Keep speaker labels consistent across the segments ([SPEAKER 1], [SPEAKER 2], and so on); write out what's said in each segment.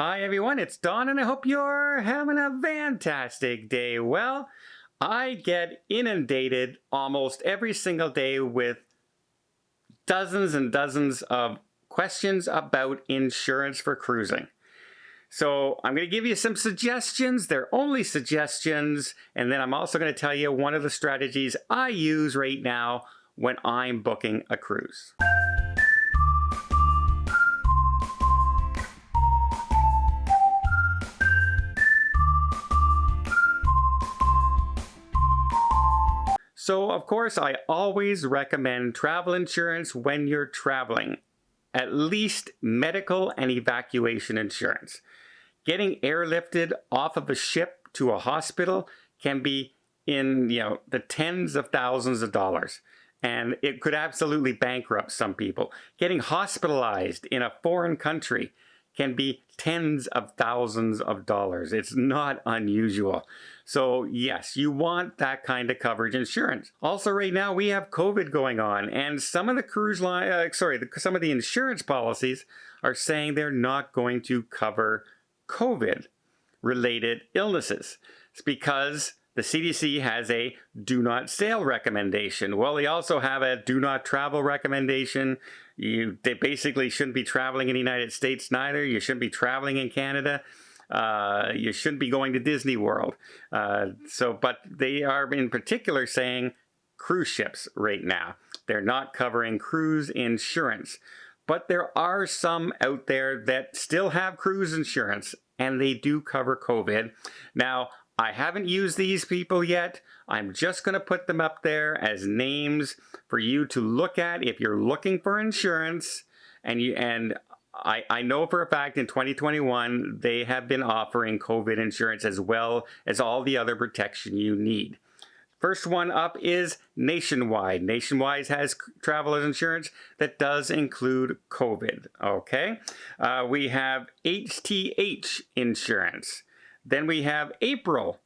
[SPEAKER 1] Hi everyone, it's Don and I hope you're having a fantastic day. Well, I get inundated almost every single day with dozens and dozens of questions about insurance for cruising. So I'm going to give you some suggestions. They're only suggestions. And then I'm also going to tell you one of the strategies I use right now when I'm booking a cruise. So, of course, I always recommend travel insurance when you're traveling, at least medical and evacuation insurance. Getting airlifted off of a ship to a hospital can be in, the tens of thousands of dollars, and it could absolutely bankrupt some people. Getting hospitalized in a foreign country can be tens of thousands of dollars. It's not unusual. So yes, you want that kind of coverage insurance. Also right now we have COVID going on, and some of the some of the insurance policies are saying they're not going to cover COVID related illnesses. It's because the CDC has a do not sail recommendation. Well, they also have a do not travel recommendation. They basically shouldn't be traveling in the United States neither. You shouldn't be traveling in Canada. You shouldn't be going to Disney World. But they are in particular saying cruise ships right now. They're not covering cruise insurance. But there are some out there that still have cruise insurance, and they do cover COVID. Now, I haven't used these people yet. I'm just going to put them up there as names for you to look at if you're looking for insurance. And I know for a fact in 2021 they have been offering COVID insurance as well as all the other protection you need. First one up is Nationwide. Nationwide has traveler's insurance that does include COVID. Okay. We have HTH insurance. Then we have April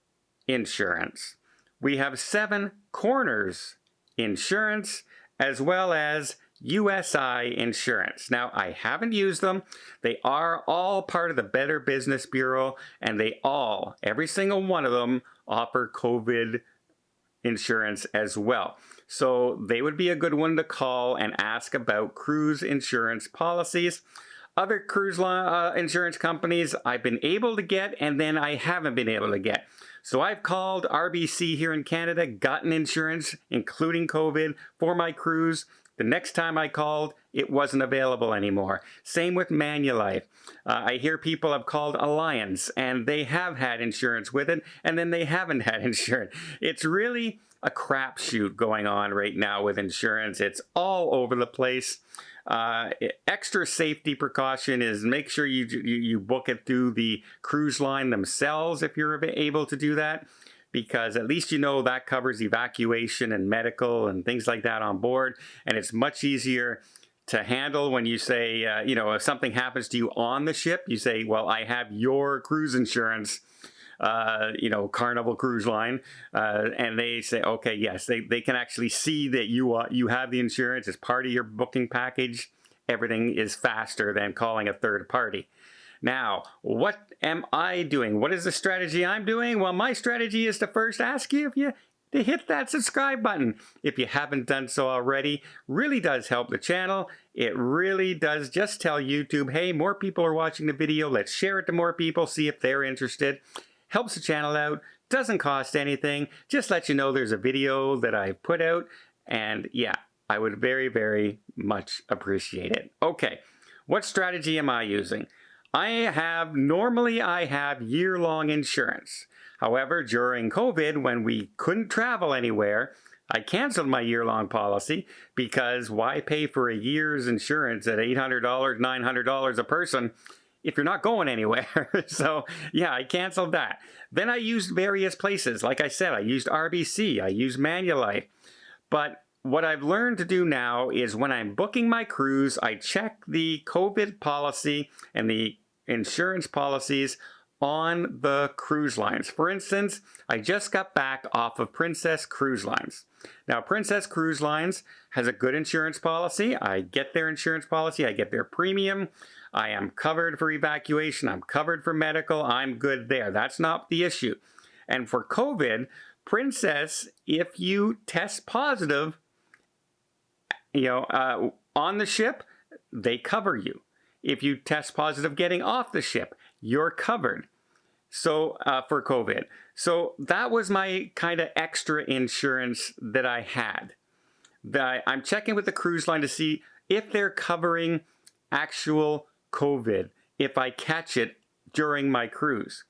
[SPEAKER 1] insurance. We have Seven Corners insurance, as well as USI insurance. Now, I haven't used them. They are all part of the Better Business Bureau, and every single one of them offer COVID insurance as well. So they would be a good one to call and ask about cruise insurance policies. Other cruise insurance companies I've been able to get, and then I haven't been able to get. So I've called RBC here in Canada, gotten insurance, including COVID, for my cruise. The next time I called, it wasn't available anymore. Same with Manulife. I hear people have called Alliance, and they have had insurance with it, and then they haven't had insurance. It's really a crapshoot going on right now with insurance. It's all over the place. Extra safety precaution is make sure you book it through the cruise line themselves if you're able to do that, because at least that covers evacuation and medical and things like that on board, and it's much easier to handle when you say, if something happens to you on the ship, you say, well, I have your cruise insurance, Carnival Cruise Line, and they say, okay, yes, they can actually see that you have the insurance as part of your booking package. Everything is faster than calling a third party. Now, what am I doing? What is the strategy I'm doing? Well, my strategy is to first ask you to hit that subscribe button if you haven't done so already. Really does help the channel. It really does just tell YouTube, hey, more people are watching the video. Let's share it to more people, see if they're interested. Helps the channel out, doesn't cost anything, just let you know there's a video that I put out, and yeah, I would very, very much appreciate it. Okay, what strategy am I using? Normally I have year-long insurance. However, during COVID, when we couldn't travel anywhere, I canceled my year-long policy because why pay for a year's insurance at $800, $900 a person if you're not going anywhere? So yeah, I canceled that. Then I used various places. Like I said, I used RBC, I used Manulife. But what I've learned to do now is when I'm booking my cruise, I check the COVID policy and the insurance policies on the cruise lines. For instance, I just got back off of Princess Cruise Lines. Now, Princess Cruise Lines has a good insurance policy. I get their insurance policy, I get their premium. I am covered for evacuation. I'm covered for medical. I'm good there. That's not the issue. And for COVID, Princess, if you test positive, on the ship, they cover you. If you test positive getting off the ship, you're covered. So for COVID. So that was my kind of extra insurance that I had. I'm checking with the cruise line to see if they're covering actual COVID if I catch it during my cruise.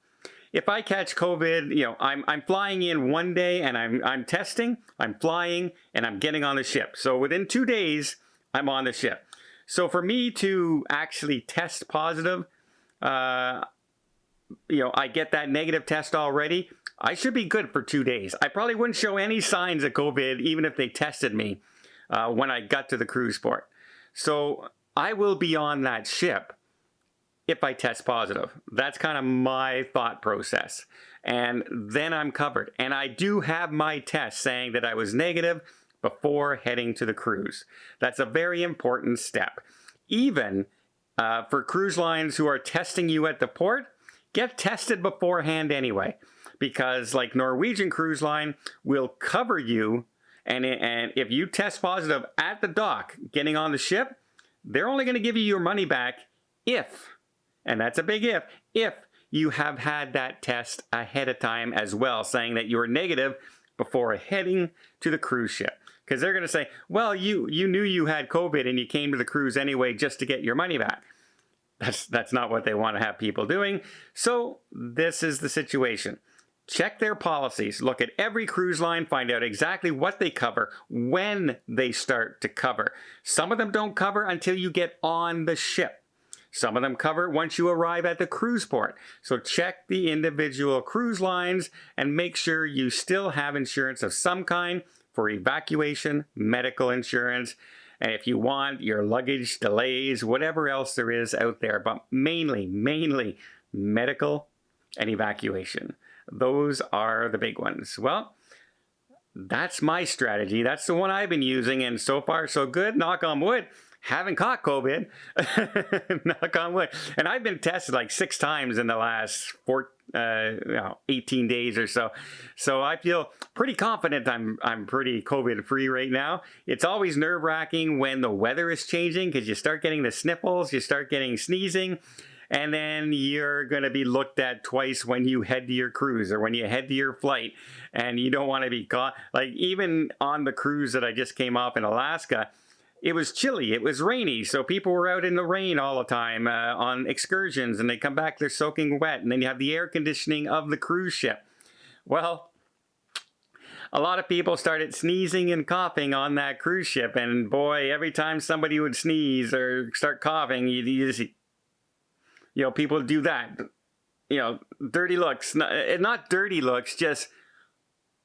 [SPEAKER 1] If I catch COVID, I'm flying in one day and I'm testing, I'm flying, and I'm getting on the ship. So within 2 days, I'm on the ship. So for me to actually test positive, I get that negative test already, I should be good for 2 days. I probably wouldn't show any signs of COVID even if they tested me when I got to the cruise port. So I will be on that ship if I test positive. That's kind of my thought process. And then I'm covered. And I do have my test saying that I was negative before heading to the cruise. That's a very important step. Even for cruise lines who are testing you at the port, get tested beforehand anyway. Because like Norwegian Cruise Line will cover you, and if you test positive at the dock getting on the ship, they're only going to give you your money back if, and that's a big if you have had that test ahead of time as well, saying that you were negative before heading to the cruise ship. Because they're going to say, well, you knew you had COVID and you came to the cruise anyway just to get your money back. That's not what they want to have people doing. So this is the situation. Check their policies. Look at every cruise line. Find out exactly what they cover, when they start to cover. Some of them don't cover until you get on the ship. Some of them cover once you arrive at the cruise port. So check the individual cruise lines and make sure you still have insurance of some kind for evacuation, medical insurance, and if you want your luggage delays, whatever else there is out there, but mainly medical and evacuation. Those are the big ones. Well, that's my strategy. That's the one I've been using, and so far so good. Knock on wood. Haven't caught COVID. Knock on wood. And I've been tested like 6 times in the last 18 days or so. So I feel pretty confident I'm pretty COVID free right now. It's always nerve-wracking when the weather is changing because you start getting the sniffles, you start getting sneezing, and then you're going to be looked at twice when you head to your cruise or when you head to your flight, and you don't want to be caught. Like even on the cruise that I just came off in Alaska, it was chilly, it was rainy, so people were out in the rain all the time on excursions, and they come back, they're soaking wet, and then you have the air conditioning of the cruise ship. Well, a lot of people started sneezing and coughing on that cruise ship, and boy, every time somebody would sneeze or start coughing, you just, people do that. Dirty looks, not dirty looks, just,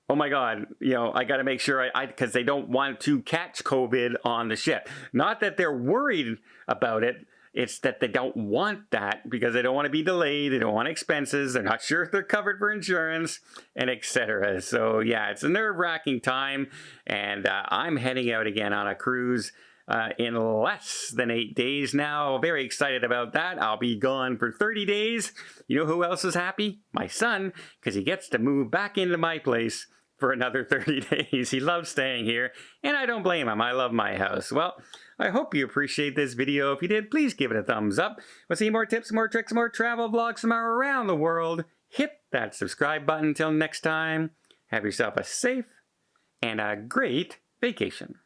[SPEAKER 1] oh my God, I got to make sure because they don't want to catch COVID on the ship. Not that they're worried about it. It's that they don't want that because they don't want to be delayed. They don't want expenses. They're not sure if they're covered for insurance, and etc. So yeah, it's a nerve-wracking time, and I'm heading out again on a cruise in less than 8 days now. Very excited about that. I'll be gone for 30 days. You know who else is happy? My son, because he gets to move back into my place for another 30 days. He loves staying here, and I don't blame him. I love my house. Well, I hope you appreciate this video. If you did, please give it a thumbs up. Want to see more tips, more tricks, more travel vlogs from around the world? Hit that subscribe button. Until next time, have yourself a safe and a great vacation.